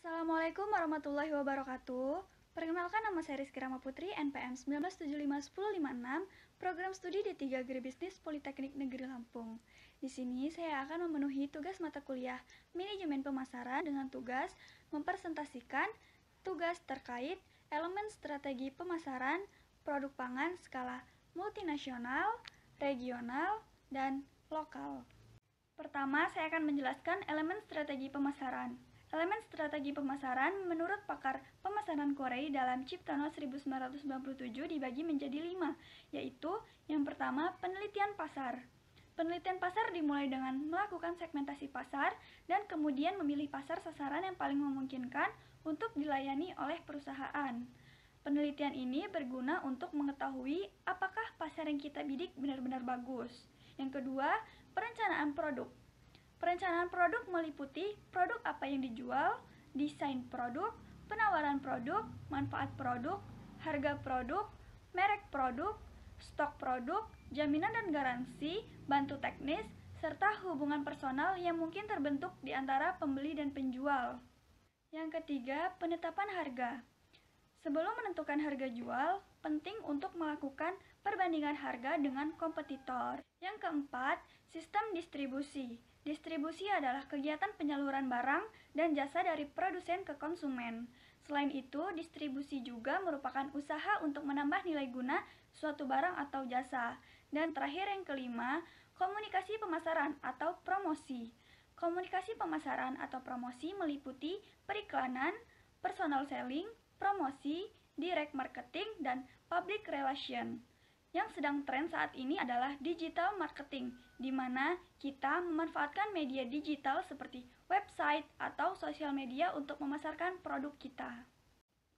Assalamualaikum warahmatullahi wabarakatuh. Perkenalkan, nama saya Rizky Rama Putri, NPM 19751056, program studi D3 Agribisnis Politeknik Negeri Lampung. Di sini saya akan memenuhi tugas mata kuliah Manajemen Pemasaran dengan tugas mempresentasikan tugas terkait elemen strategi pemasaran produk pangan skala multinasional, regional, dan lokal. Pertama, saya akan menjelaskan elemen strategi pemasaran. Elemen strategi pemasaran menurut pakar pemasaran Korea dalam Ciptono 1997 dibagi menjadi 5, yaitu yang pertama, penelitian pasar. Penelitian pasar dimulai dengan melakukan segmentasi pasar dan kemudian memilih pasar sasaran yang paling memungkinkan untuk dilayani oleh perusahaan. Penelitian ini berguna untuk mengetahui apakah pasar yang kita bidik benar-benar bagus. Yang kedua, perencanaan produk. Perencanaan produk meliputi produk apa yang dijual, desain produk, penawaran produk, manfaat produk, harga produk, merek produk, stok produk, jaminan dan garansi, bantu teknis, serta hubungan personal yang mungkin terbentuk di antara pembeli dan penjual. Yang ketiga, penetapan harga. Sebelum menentukan harga jual, penting untuk melakukan perbandingan harga dengan kompetitor. Yang keempat, sistem distribusi. Distribusi adalah kegiatan penyaluran barang dan jasa dari produsen ke konsumen. Selain itu, distribusi juga merupakan usaha untuk menambah nilai guna suatu barang atau jasa. Dan terakhir yang kelima, komunikasi pemasaran atau promosi. Komunikasi pemasaran atau promosi meliputi periklanan, personal selling, promosi, direct marketing, dan public relation. Yang sedang tren saat ini adalah digital marketing, di mana kita memanfaatkan media digital seperti website atau sosial media untuk memasarkan produk kita.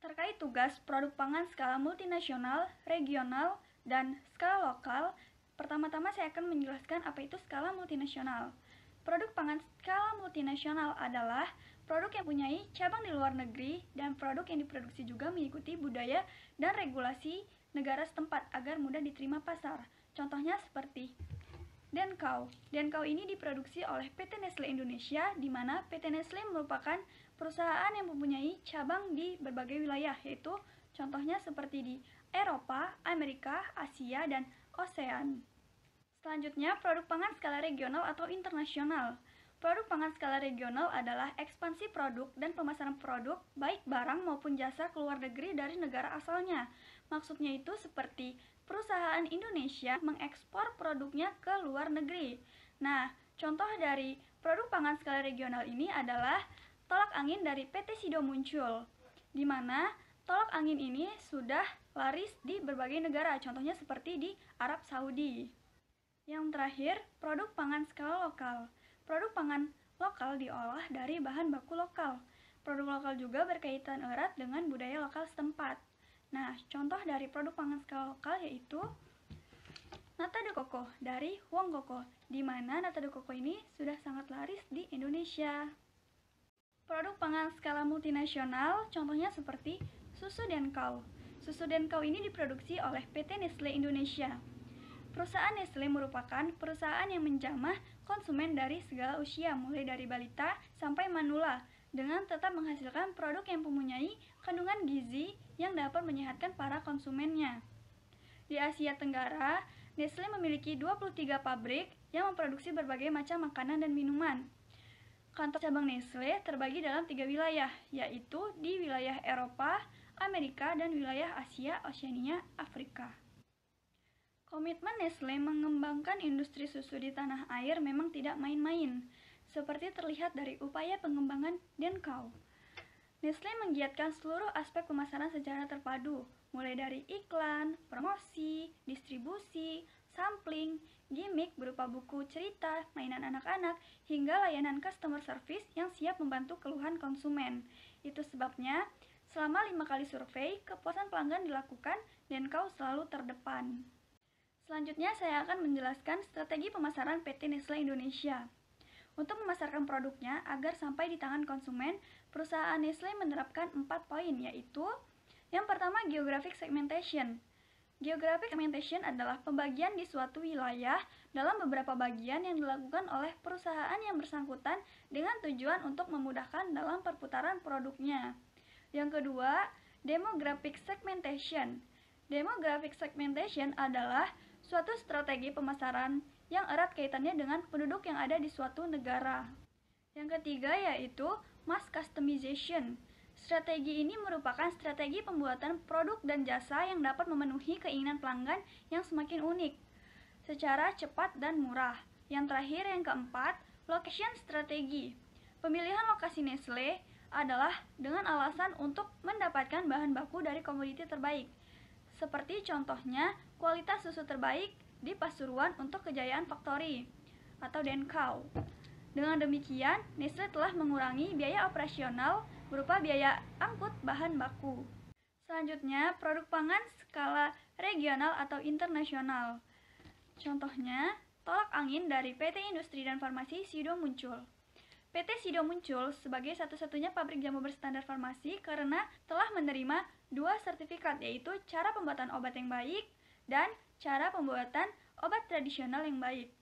Terkait tugas produk pangan skala multinasional, regional, dan skala lokal, pertama-tama saya akan menjelaskan apa itu skala multinasional. Produk pangan skala multinasional adalah produk yang mempunyai cabang di luar negeri dan produk yang diproduksi juga mengikuti budaya dan regulasi negara setempat agar mudah diterima pasar. Contohnya seperti Denkau. Denkau ini diproduksi oleh PT Nestle Indonesia, di mana PT Nestle merupakan perusahaan yang mempunyai cabang di berbagai wilayah, yaitu contohnya seperti di Eropa, Amerika, Asia, dan ASEAN. Selanjutnya, produk pangan skala regional atau internasional. Produk pangan skala regional adalah ekspansi produk dan pemasaran produk, baik barang maupun jasa ke luar negeri dari negara asalnya. Maksudnya itu seperti perusahaan Indonesia mengekspor produknya ke luar negeri. Nah, contoh dari produk pangan skala regional ini adalah tolak angin dari PT Sido Muncul, di mana tolak angin ini sudah laris di berbagai negara, contohnya seperti di Arab Saudi. Yang terakhir, produk pangan skala lokal. Produk pangan lokal diolah dari bahan baku lokal. Produk lokal juga berkaitan erat dengan budaya lokal setempat. Nah, contoh dari produk pangan skala lokal yaitu nata de coco dari Huang Coco, di mana nata de coco ini sudah sangat laris di Indonesia. Produk pangan skala multinasional contohnya seperti susu Denkau. Susu Denkau ini diproduksi oleh PT Nestle Indonesia. Perusahaan Nestle merupakan perusahaan yang menjamah konsumen dari segala usia, mulai dari balita sampai manula, dengan tetap menghasilkan produk yang mempunyai kandungan gizi yang dapat menyehatkan para konsumennya. Di Asia Tenggara, Nestle memiliki 23 pabrik yang memproduksi berbagai macam makanan dan minuman. Kantor cabang Nestle terbagi dalam 3 wilayah, yaitu di wilayah Eropa, Amerika, dan wilayah Asia, Oseania, Afrika. Komitmen Nestle mengembangkan industri susu di tanah air memang tidak main-main, seperti terlihat dari upaya pengembangan Denkau. Nestle menggiatkan seluruh aspek pemasaran secara terpadu, mulai dari iklan, promosi, distribusi, sampling, gimmick berupa buku cerita, mainan anak-anak, hingga layanan customer service yang siap membantu keluhan konsumen. Itu sebabnya, selama 5 kali survei, kepuasan pelanggan dilakukan, Denkau selalu terdepan. Selanjutnya, saya akan menjelaskan strategi pemasaran PT Nestle Indonesia. Untuk memasarkan produknya agar sampai di tangan konsumen, perusahaan Nestle menerapkan 4 poin, yaitu yang pertama, geographic segmentation. Geographic segmentation adalah pembagian di suatu wilayah dalam beberapa bagian yang dilakukan oleh perusahaan yang bersangkutan dengan tujuan untuk memudahkan dalam perputaran produknya. Yang kedua, demographic segmentation. Demographic segmentation adalah suatu strategi pemasaran yang erat kaitannya dengan penduduk yang ada di suatu negara. Yang ketiga yaitu mass customization. Strategi ini merupakan strategi pembuatan produk dan jasa yang dapat memenuhi keinginan pelanggan yang semakin unik, secara cepat dan murah. Yang terakhir, yang keempat, location strategi. Pemilihan lokasi Nestle adalah dengan alasan untuk mendapatkan bahan baku dari komoditi terbaik. Seperti contohnya, kualitas susu terbaik di Pasuruan untuk Kejayaan Factory atau Denkau. Dengan demikian, Nestle telah mengurangi biaya operasional berupa biaya angkut bahan baku. Selanjutnya, produk pangan skala regional atau internasional. Contohnya, tolak angin dari PT Industri dan Farmasi Sido muncul. PT Sido muncul sebagai satu-satunya pabrik jamu berstandar farmasi karena telah menerima 2 sertifikat, yaitu cara pembuatan obat yang baik dan cara pembuatan obat tradisional yang baik.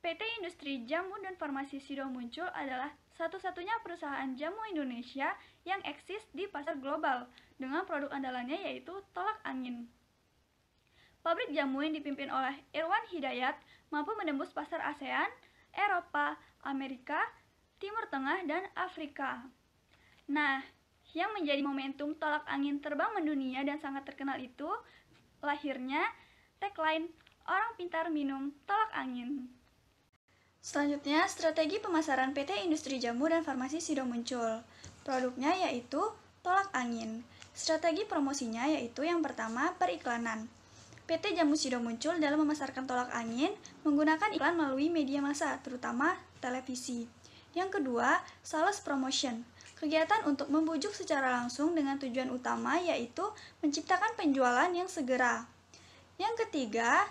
PT Industri Jamu dan Farmasi Sido muncul adalah satu-satunya perusahaan jamu Indonesia yang eksis di pasar global dengan produk andalannya yaitu tolak angin. Pabrik jamu yang dipimpin oleh Irwan Hidayat mampu menembus pasar ASEAN, Eropa, Amerika, Timur Tengah, dan Afrika. Nah, yang menjadi momentum tolak angin terbang mendunia dan sangat terkenal itu lahirnya tagline "Orang pintar minum tolak angin". Selanjutnya, strategi pemasaran PT Industri Jamu dan Farmasi Sido muncul. Produknya yaitu tolak angin. Strategi promosinya yaitu yang pertama, periklanan. PT Jamu Sido muncul dalam memasarkan tolak angin menggunakan iklan melalui media massa, terutama televisi. Yang kedua, sales promotion. Kegiatan untuk membujuk secara langsung dengan tujuan utama yaitu menciptakan penjualan yang segera. Yang ketiga,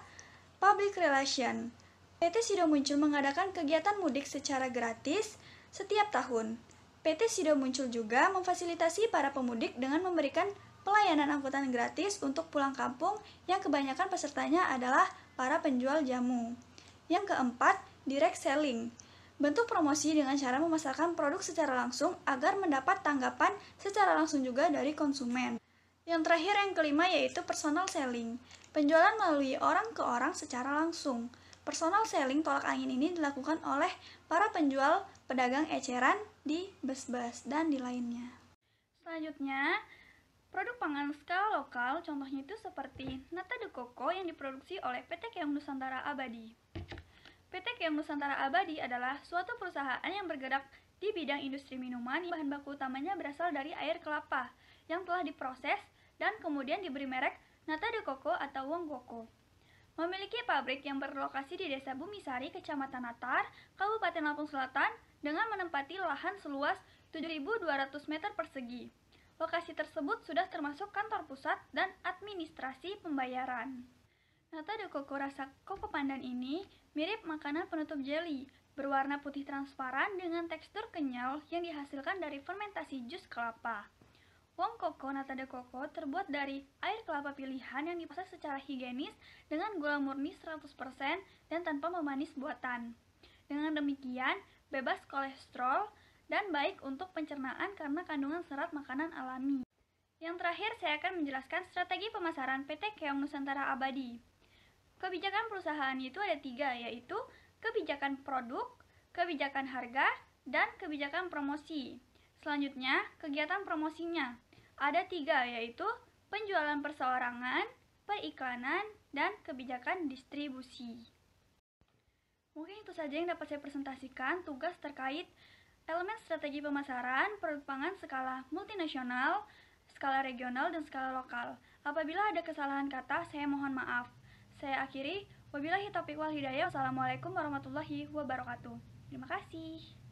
public relation. PT Sido muncul mengadakan kegiatan mudik secara gratis setiap tahun. PT Sido muncul juga memfasilitasi para pemudik dengan memberikan pelayanan angkutan gratis untuk pulang kampung yang kebanyakan pesertanya adalah para penjual jamu. Yang keempat, direct selling. Bentuk promosi dengan cara memasarkan produk secara langsung agar mendapat tanggapan secara langsung juga dari konsumen. Yang terakhir, yang kelima, yaitu personal selling. Penjualan melalui orang ke orang secara langsung. Personal selling tolak angin ini dilakukan oleh para penjual pedagang eceran di bus-bus dan di lainnya. Selanjutnya, produk pangan skala lokal, contohnya itu seperti Nata de Coco yang diproduksi oleh PT Keong Nusantara Abadi. PT Keong Nusantara Abadi adalah suatu perusahaan yang bergerak di bidang industri minuman. Bahan baku utamanya berasal dari air kelapa yang telah diproses dan kemudian diberi merek Nata de Coco atau Wong Coco. Memiliki pabrik yang berlokasi di Desa Bumisari, Kecamatan Natar, Kabupaten Lampung Selatan, dengan menempati lahan seluas 7.200 meter persegi. Lokasi tersebut sudah termasuk kantor pusat dan administrasi pembayaran. Nata de Coco rasa koko pandan ini mirip makanan penutup jeli, berwarna putih transparan dengan tekstur kenyal yang dihasilkan dari fermentasi jus kelapa. Wong Coco Nata de Coco terbuat dari air kelapa pilihan yang diproses secara higienis dengan gula murni 100% dan tanpa memanis buatan. Dengan demikian, bebas kolesterol dan baik untuk pencernaan karena kandungan serat makanan alami. Yang terakhir, saya akan menjelaskan strategi pemasaran PT Keong Nusantara Abadi. Kebijakan perusahaan itu ada 3, yaitu kebijakan produk, kebijakan harga, dan kebijakan promosi. Selanjutnya, kegiatan promosinya. Ada 3, yaitu penjualan perseorangan, periklanan, dan kebijakan distribusi. Mungkin itu saja yang dapat saya presentasikan tugas terkait elemen strategi pemasaran produk pangan skala multinasional, skala regional, dan skala lokal. Apabila ada kesalahan kata, saya mohon maaf. Saya akhiri, wabillahi taufiq wal hidayah. Wassalamualaikum warahmatullahi wabarakatuh. Terima kasih.